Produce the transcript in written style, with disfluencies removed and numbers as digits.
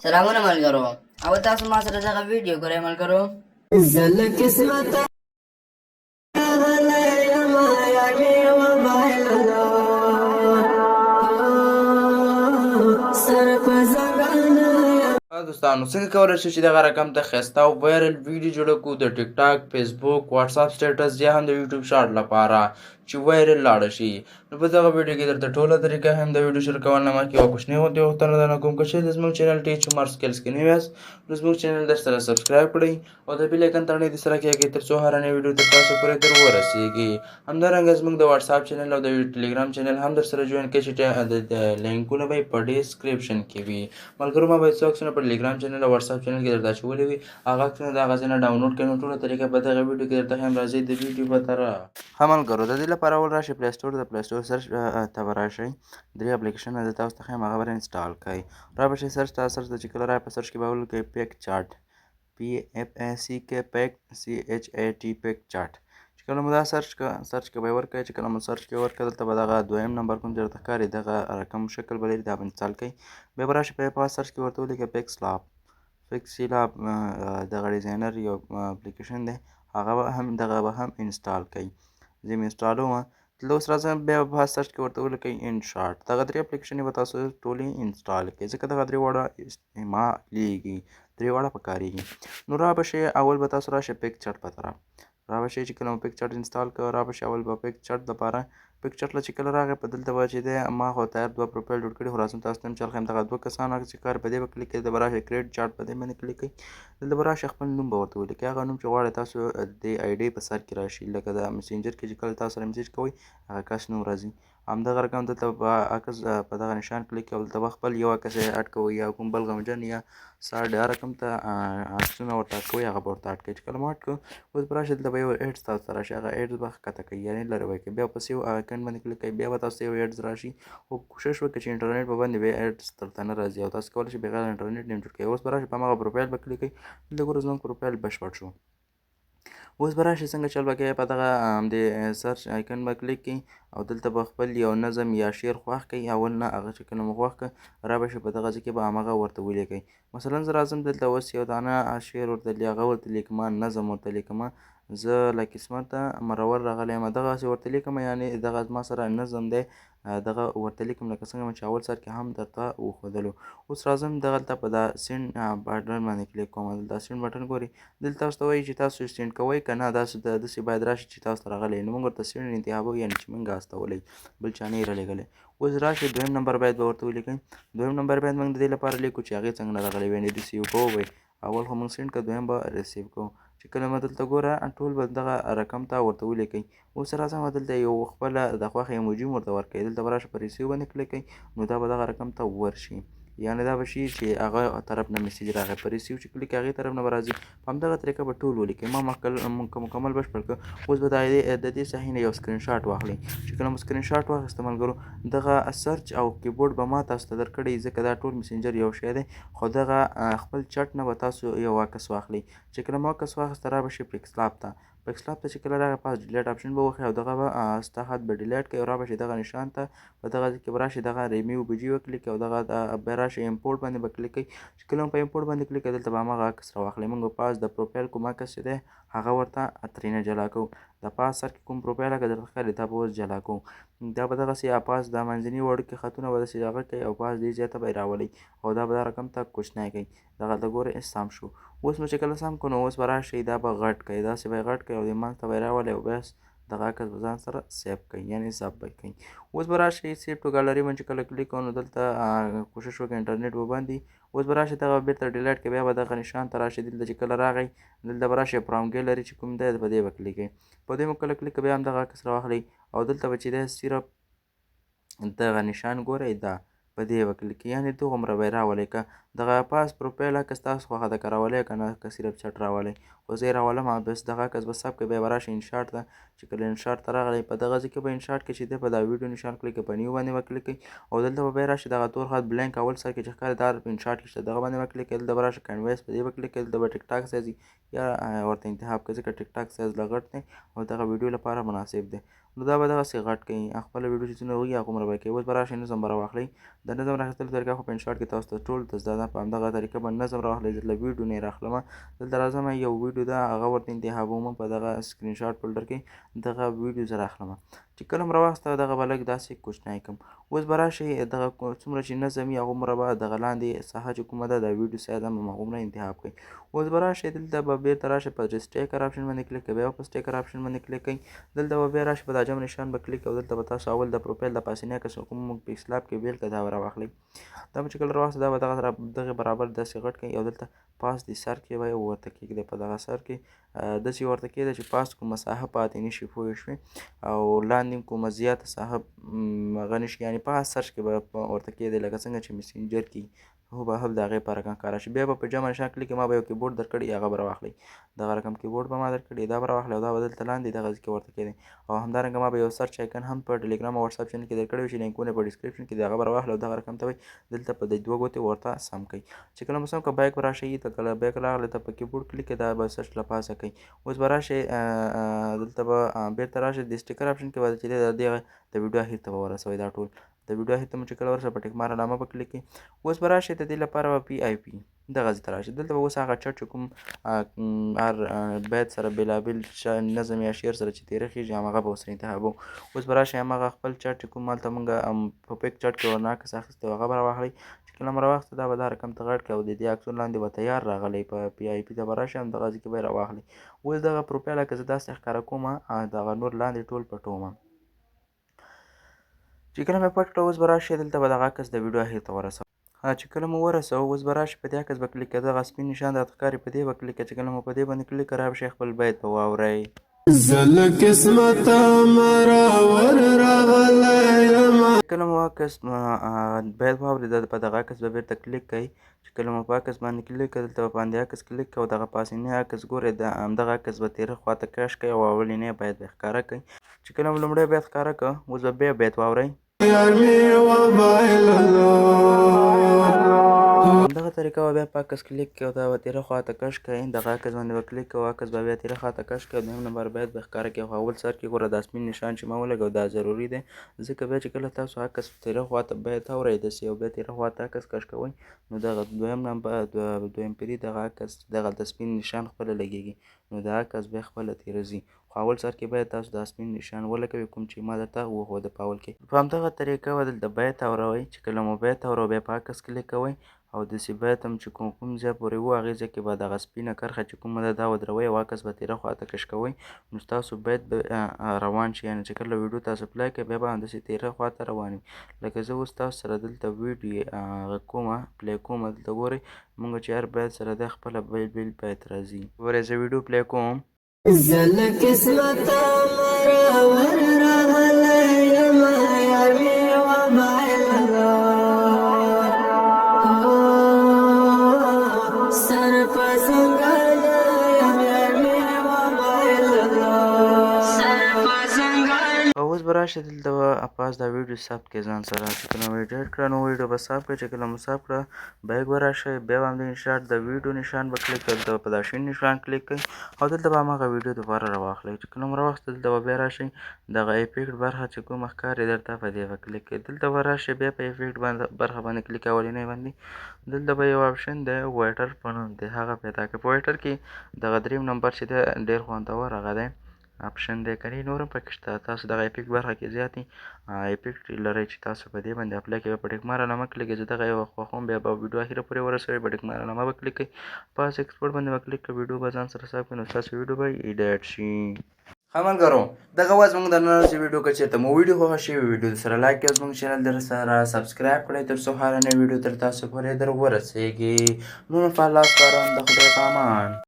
سلامونه ملګرو، او تاسو ما سره دغه ویډیو ګورئ ملګرو. زه له قسمته راغلی یم یار مې وبایلله سر په زنګانه دوستانو څنګه کولی شو چې دغه رقم ته ښایسته او وایرل ویډیو جوړه کړو د ټیک ټاک، فیسبوک، واتساپ سټیټس یا هم د یوټیوب شارټ لپاره چې وایرل لاړه شي. نو په دغه ویډیو کې درته ټوله طریقه هم د ویډیو شروع کول نه مخکې یوه کوچنۍ غوندې غوښتنه درنه کوم که چیرې زموږ چینل ټیچ عمر سکلز کې نوي یاست نو زموږ چینل درسره سبسکرایب کړئ او د بیل آیکن تڼۍ درسره کېږدئ تر څو هره نوې ویډیو تر تاسو پورې در ورسیږي. همدارنګه زموږ د واتساپ چینل او د ټلیګرام چینل هم درسره جوین کړئ چې د لینکونه به یې په ډسکرپشن کې وي. ملګرو ما باید څو عکسونه په ټلیګرام چینل او واتساپ چینل کې درته اچولي وي، هغه عکسونه د هغه ځای نه ډاونلوډ کړئ. نو ټوله طریقه په دغه ویډیو کې درته ښیم، راځئ د ویډیو په طرف. ها ملګرو د دې لپاره اول راشئ پلی سټور، د پلی سټور سرچ ته به راشئ. درې اپلیکیشنونه زه تاسو ته ښیم، هغه به انسټال کړئ. را به شئ سرچ ته، سرچ ته چې کله رایې په سرچ کې به ولیکئ پیک چاټ، PFACK پیک CHAT پیک چاټ. چې کله مو دا سرچ کې به یې ورکړئ، چې کله مو سرچ کې ورکړئ دلته به دغه دویم نمبر کوم چې درته ښکاري دغه رقم شکل به لري، دا به انسټال کړئ. بیا به راشئ په سرچ کې ورته ولیکئ پیکسلاب دغه ډیزاینر یو اپلیکیشن دی، هغه به هم انسټال کړئ. زه مې انسټالومه. دلته اوس راځم بیا به سرچ کې ورته ولیکئ ان شارټ. دغه درې اپلیکیشنې به تاسو ټولې انسټال کړئ ځکه دغه درې واړه استعمالیږي، درې واړه پکارېږي. نو را به شئ اول به تاسو راشئ پیک چاټ په طرف. را به شئ چې کله مو پیک چاټ انسټال کړ، را به شئ اول به پیک چاټ دپاره پیک چاټ له چې کله راغی په دلته به چې دی ما خو تیار دوه پروفایل جوړ کړي، خو راځم تاسو ته هم چل ښیم. دغه دوه کسانو چې کار په دې به کلیک کړئ، دلته به راشئ کریټ چاټ په دې باندې کلیک کړئ. دلته به راشئ خپل نوم به ورته ولیکئ، هغه نوم چې غواړئ تاسو د آی ډي په سر کې راشي، لکه د مسینجر کې چې کله تاسو سره میسیج کوئ هغه کس نوم راځي. همدغه رقم دلته به عکس په دغه نشان کلیک کړئ او دلته به خپل یو عکس اډ کوئ یا کوم بل غمجن یا ساډ هر رقم ته عکسونه ورته اډ کوئ، هغه به ورته اډ کړئ. چې کله مو اډ کړو اوس به راشئ دلته به یو ایډز تاسو ته راشي، هغه ایډز به ښکته کړئ یعنې لرې به یې کړئ. بیا په سیو اکاونټ باندې کلیک کړئ، بیا به تاسو ته یو ایډز راشي، خو کوشش وکړئ چې انټرنیټ په باندې بیا ایډز درته نه راځي او تاسو کولی شئ بغیر انټرنیټ نه هم جوړ کړئ. اوس به راشئ په هماغه پروفایل به کلیک کړئ، دلته ګورئ زموږ پروفایل بشپړ شو. اوس به راشئ څنګه چل به کوئ، په دغه همدې سرچ آیکن به کلیک کړئ او دلته به خپل یو نظم یا شعر خوښ کړئ. اول نه هغه چې کله مو خوښ کړه را به شئ په دغه ځای کې به هماغه ورته ولیکئ. مثلا زه راځم دلته اوس یو دانه شعر ورته هغه ورته لیکمه، نظم ورته لیکمه، زه له قسمته مرور راغلی یم، دغسې ورته لیکمه، یعنې دغه زما سره نظم دی دغه ورته لیکم لکه څنګه مې چې اول سر کې هم درته وښودلو. اوس راځم دغلته په دا سینډ بټن باندې کلیک کوم. دلته سینډ بټن ګورئ، دلته تاسو ته وایي چې تاسو سینډ کوئ که نه، داسې باید راشي چې تاسو ته راغلی. نو موږ ورته سینډ انتخابوو، یعنې چې موږ استولی، بل چا نه یې رالیږلی. اوس راشئ دویم نمبر باید به ورته ولیکئ. دویم نمبر باید موږ د دې لپاره لیکو چې هغې څنګه نه راغلی وي، یعنې ریسیو کوو به یې. اول خو موږ سینډ کړه، دویم به ریسیو کوو. چې کله مو دلته ګوره ټول به دغه رقم ته ورته ولیکئ. اوس راځم دلته یو خپله د خوښې ایموجي هم ورته ورکړئ. دلته به راشئ په ریسیو باندې کلیک کړئ، نو دا به دغه رقم ته ورشي، یعنې دا به شي چې هغه طرف نه میسیج راغی. په ریسیو چې کلیک هغې طرف نه به راځي. په همدغه طریقه به ټول ولیکئ. ما مکمل بشپړ کړ. اوس به د دې صحیح نه یو سکرین شاټ واخلئ. چې کله مو سکرین شاټ واخیسته ملګرو، دغه سرچ او کیبورډ به ما تاسو ته درکړی ځکه دا ټول مسینجر یو شی دی، خو دغه خپل چټ نه به تاسو یو عکس واخلئ. چې کله مو عکس واخیسته را به شئ پیکسلاب ته. پیکسلاب ته چې کله راغی پاس ډیلیټ آپشن به وښایي او دغه به ستا خط به ډیلیټ کړئ او را به شئ دغه نشان ته، په دغه ځای کې به راشئ دغه ریمیو بجې وکلیک او دغه بیا راشئ امپورټ باندې به کلیک کړئ. چې کله مو په امپورټ باندې کلیک کړئ دلته به هماغه عکس راواخلئ. موږ به پاس د پروفایل کوم عکس چې دی هغه ورته ترېنه جلا کوو. د پاس سر کې کوم پروفایل عکس درته ښکاري دا به اوس جلا کوو. دا به دغسې پاس دا منځني وړوکي خطونه به داسې هغه کوئ او پاس دې ځای ته به یې راولئ او دا به دا رقم ته کوچنی کړئ. دغلته ګورئ سم شو. اوس مو چې کله سم کړو نو اوس به راشئ دا به غټ کړئ، داسې به یې غټ کړئ او دې منځ ته به یې راولئ او بس دغه عکس به ځان سره سیف کړئ، یعنې ضبط به یې کړئ. اوس به راشئ سیو ټو ګالري باندې چې کله کلیک کوو نو دلته کوشش وکړئ انټرنیټ وبند وي. اوس به راشئ دغه بېرته ډیلیټ کړئ، بیا به دغه نشان ته راشئ. دلته چې کله راغی دلته به راشئ فرام ګیلري چې کوم دی په دې به کلیک کړئ. په دې مو کله کلیک کړئ بیا هم دغه عکس راواخلئ او دلته به چې دی صرف دغه نشان ګورئ دا په دې به کلیک کړئ، یعنې دومره به یې راولئ. که دغه پاس پروفایل عکس تاسو خوښه ده که راولئ که نه، که صرف چټ راولئ. خو زه یې راولم بس دغه عکس به ثبت کړئ. بیا به راشئ انشاټ ته. چې کله انشاټ ته راغلی په دغه ځای کې به انشاټ کې چې دی په دا ویډیو نشان کلیک کړئ، په نیو باندې به کلیک کړئ او دلته به بیا راشئ دغه تور خط بلینک اول سر کې چې ښکاري دا انشاټ کې شته دغه باندې به کلیک کړئ. دلته به راشئ کینویس په دې به کلیک کړئ. دلته به ټیک ټاک سایز یا ورته انتخاب کړئ ځکه ټیک ټاک سایز لا غټ دی او دغه ویډیو لپاره مناسب دی. نو دا به دغسې غټ کړئ، خپله ویډیو چې څومره وږي هغومره به یې کړئ. اوس به راشئ نظم به راواخلئ. د نظم راخیستلو طریقه خو په انشاټ کې تاسو ته ټول ته زده ده. ده په همدغه طریقه به نظم راواخلئ. زه دلته ویډیو نه راخلمه، دلته راځم یو ویډیو ده هغه ورته انتخابوم په دغه سکرین شاټ فولډر کې دغه ویډیو زه راخلمه. چې کله مې راواخیسته دغه به لږ داسې کوچنی کړم. اوس به راشئ دغه څومره چې نظم وي هغومره به دغه لاندې ساحه چې کومه ده د ویډیو سایز هم همغومره انتخاب کړئ. اوس به راشئ دلته به بیرته راشئ په سټیکر آپشن باندې کلیک کوئ، بیا په سټیکر آپشن باندې کلیک کوئ. دلته به بیا راشئ په دا جمع نشان به کلیک کوئ. دلته به تاسو اول د پروفایل د پاسنۍ عکس کوم موږ په اسلاپ کې بیلګه دا به راواخلئ. دا به چې کله راواخلئ دا به دغه برابر داسې غټ کړئ او دلته پاس دی سر کې به یې ورته کېږدئ. په دغه سر کې داسې ورته کېږدئ چې پاس کومه ساحه پاتې نه شي، پوه شوې، او لاندې کومه زیاته ساحه هغه نه شي، یعنې په سرچ کې به ورته کېږدئ لکه څنګه چې مسینجر کې هوبهب د هغې په رقم ښکاره شي. بیا به په جمع نشان کلیک ما به یو کیبورډ درکړی هغه به راواخلئ. دغه رقم کیبورډ به ما درکړی دا به راواخلئ او دا به دلته لاندې دغه ځای کې ورته کېږدئ. او همدارنګه ما به یو سرچ آیکن هم په ټلیګرام او وټساپ چینل کې درکړی وي چې لینکونه په ډسکرپشن کې دي هغه به راواخلئ او دغه رقم ته به دلته په د دوه ګوتې ورته سم کړئ. چې کله مو سم کړه بیک به راشئ، ته کله بیک راغلی ته په کیبورډ کلیک کړئ دا به سرچ له پاسه کوئ. اوس به راشئ دلته به بیرته راشئ د سټیکر آپشن کې به چې دی د دغه د ویډیو اخر ته به ورسوئ. دا ټول د ویډیو اخر ته مو چې کله ورسوئ په ټیک مار علامه به کلیک کړئ. اوس به راشئ د دې لپاره به پی آی پي دغه ځای ته راشئ. دلته به اوس هغه چټ چې کوم هر بیت سره بېلابېل نظم یا شعر سره چې تېره خېږي همغه به ورسره انتخابوو. اوس به راشئ همغه خپل چټ چې کوم هلته مونږ په پیک چټ کې ورنه عکس اخیستی و هغه به راواخلئ. چې کله مو راواخیسته دا به دا رقم ته غټ کړئ او د دې عکسونو لاندې به تیار راغلی په پی آی پي ته به راشئ همدغه ځای کې به یې راواخلئ. اوس دغه پروفایل که زه داسې ښکاره کومه دغه نور لاندې ټول پټومه. چې کله مې پټ کړه اوس به راشئ دلته به دغه عکس د ویډیو اخر ته ورسوم. چې کله مو ورسوه اوس به راشئ په دې عکس به کلیک کړئ، دغه سپین نشان درته ښکاري په دې به کلیک کړئ. چې کله مو په دې باندې کلیک کړئ راشئ خپل بیت به واورئ. زه له قسمته مراور راغلی یمه. کله مو عکس بیت واورېد په دغه عکس به بیرته کلیک کوئ. چې کله مو په عکس باندې کلیک کړئ دلته به باندې عکس کلیک کوئ او دغه پاسنی عکس ګورئ همدغه عکس به تېره خواته کش کړئ او اولنی بیت به ښکاره کړئ. چې کله مو لومړی بیت ښکاره کړه اوس به بیا بیت واورئ. همدغه طریقه به بیا په عکس کلیک کړئ او دا به تېره خواته کش کړئ. دغه عکس باندې به کلیک کوئ عکس به بیا تېره خواته کش کړئ. دویم نمبر بیت به ښکاره کړئ او اول سر کې ګوره دا سپین نشان چې ما ولګوه دا ضروري دی ځکه بیا چې کله تاسو عکس تېره خواته بیت اورئ داسې او بیا تېره خواته عکس کش کوئ نو دغه دویم نمبر دویم پیري دغه عکس دغلته سپین نشان خپله لګېږي نو دا عکس بیا خپله تېره ځي. خو اول سر کې باید تاسو دا سپین نشان ولګوئ کوم چې ما درته وښوده په اول کې. په همدغه طریقه به دلته بیت اوروئ. چې کله مو بیت اوروئ بیا په عکس کلیک کوئ او داسې بیت هم چې کوم ځای پورې و هغې ځای کې به دغه سپینه کرښه چې کومه ده دا ودروئ او عکس به تېره خواته کش کوئ نو ستاسو بیت به روان شي. یعنې چې کله ویډیو تاسو پلی کوئ بیا به همداسې تېره خواته روان وي. لکه زه اوس تاسو سره دلته ویډیو کومه پلی کومه دلته ګورئ مونږ چې هر بیت سره دی خپله بیل بیل بیت راځي. ګورئ زه ویډیو پلی کوم. زه له قسمته مراور راغلی یمه یار مې وبایلله سر په ځنګله یم یار مې وبایلله سر په ځنګله. اوس به راشئ دلته به پاس دا ویډیو ثبت کړئ ځان سره. چې کله مو ایډیټ کړه نو ویډیو به ثبت کړئ. چې کله مو ثبت کړه بیک به راشئ بیا به همدې انشاټ د ویډیو نشان به کلیک کړئ دلته په دا شین نشان کلیک کړئ او دلته به هماغه ویډیو دوباره راواخلئ. چې کله مو راواخیسته دلته به بیا راشئ دغه افیکټ برخه چې کومه ښکاري درته په دې به کلیک کړئ. دلته به راشئ بیا په افیکټ برخه باندې کلیک اولنی باندې دلته به یو آپشن دی وایټر په نوم دی هغه پیدا کړئ. په وایټر کې دغه دریم نمبر چې دی ډېر خوندور هغه دی آپشن دی کنې نور هم پکې شته. تاسو دغه افیکټ برخه کې زیاتې افیکټ لرئ چې تاسو په دې باندې اپلای کوئ په ټیک مار علامه کلیک کړئ. زه دغه یو خوښوم بیا به ویډیو اخره پورې ورسوئ په ټیک مار علامه به کلیک کړئ. پاس ایکسپورټ باندې به کلیک کړئ ویډیو به ځان سره ثبت کړئ نو ستاسو ویډیو به ایډیټ شي. ښه ملګرو دغه وه زموږ د نننۍ ویډیو که چېرته مو ویډیو خوښه شوې ویډیو سره لایک کړئ زموږ چینل در سره سبسکرایب کړئ تر څو هره نوې ویډیو تر تاسو پورې در ورسیږي. نو په الله سپارم د خدای په امان.